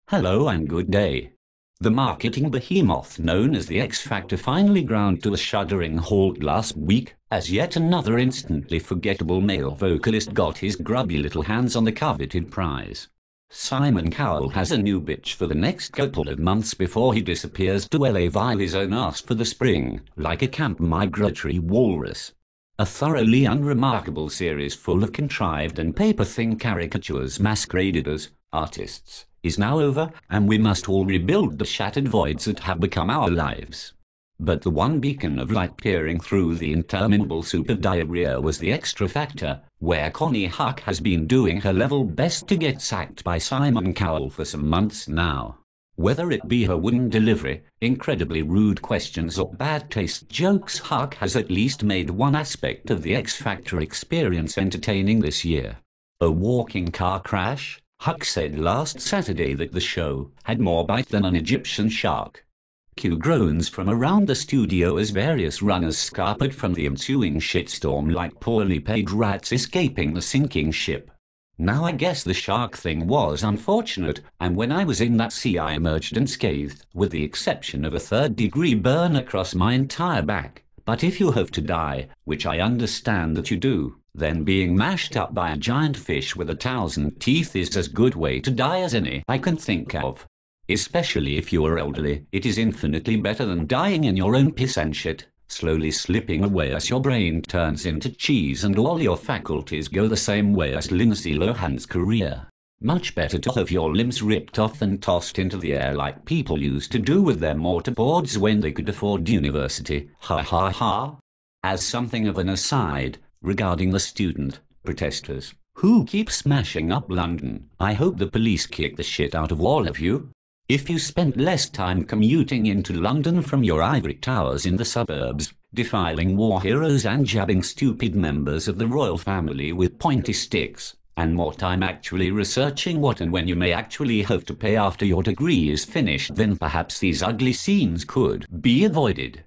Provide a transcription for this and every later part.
Hello and good day. The marketing behemoth known as the X Factor finally ground to a shuddering halt last week, as yet another instantly forgettable male vocalist got his grubby little hands on the coveted prize. Simon Cowell has a new bitch for the next couple of months before he disappears to LA via his own ass for the spring, like a camp migratory walrus. A thoroughly unremarkable series full of contrived and paper-thin caricatures masqueraded as artists is now over, and we must all rebuild the shattered voids that have become our lives. But the one beacon of light peering through the interminable soup of diarrhea was the Extra Factor, where Connie Huck has been doing her level best to get sacked by Simon Cowell for some months now. Whether it be her wooden delivery, incredibly rude questions or bad taste jokes, Huck has at least made one aspect of the X Factor experience entertaining this year. A walking car crash? Huck said last Saturday that the show had more bite than an Egyptian shark. Cue groans from around the studio as various runners scarpered from the ensuing shitstorm like poorly paid rats escaping the sinking ship. Now I guess the shark thing was unfortunate, and when I was in that sea I emerged unscathed, with the exception of a third-degree burn across my entire back. But if you have to die, which I understand that you do, then being mashed up by a giant fish with 1,000 teeth is as good way to die as any I can think of. Especially if you are elderly, it is infinitely better than dying in your own piss and shit, slowly slipping away as your brain turns into cheese and all your faculties go the same way as Lindsay Lohan's career. Much better to have your limbs ripped off and tossed into the air like people used to do with their mortarboards when they could afford university. Ha ha ha. As something of an aside, regarding the student protesters who keep smashing up London, I hope the police kick the shit out of all of you. If you spent less time commuting into London from your ivory towers in the suburbs, defiling war heroes and jabbing stupid members of the royal family with pointy sticks, and more time actually researching what and when you may actually have to pay after your degree is finished, then perhaps these ugly scenes could be avoided.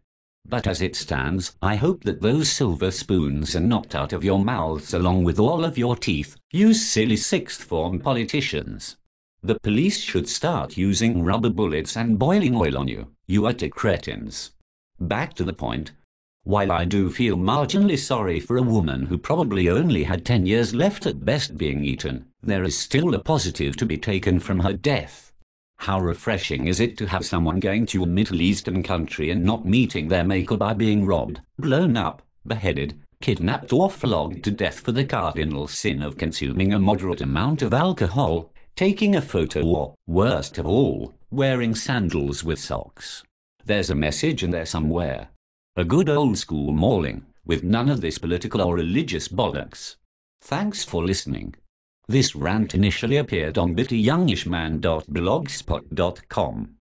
But as it stands, I hope that those silver spoons are knocked out of your mouths along with all of your teeth, you silly sixth-form politicians. The police should start using rubber bullets and boiling oil on you, you utter cretins. Back to the point. While I do feel marginally sorry for a woman who probably only had 10 years left at best being eaten, there is still a positive to be taken from her death. How refreshing is it to have someone going to a Middle Eastern country and not meeting their maker by being robbed, blown up, beheaded, kidnapped or flogged to death for the cardinal sin of consuming a moderate amount of alcohol, taking a photo or, worst of all, wearing sandals with socks. There's a message in there somewhere. A good old-school mauling, with none of this political or religious bollocks. Thanks for listening. This rant initially appeared on bitteryoungishman.blogspot.com.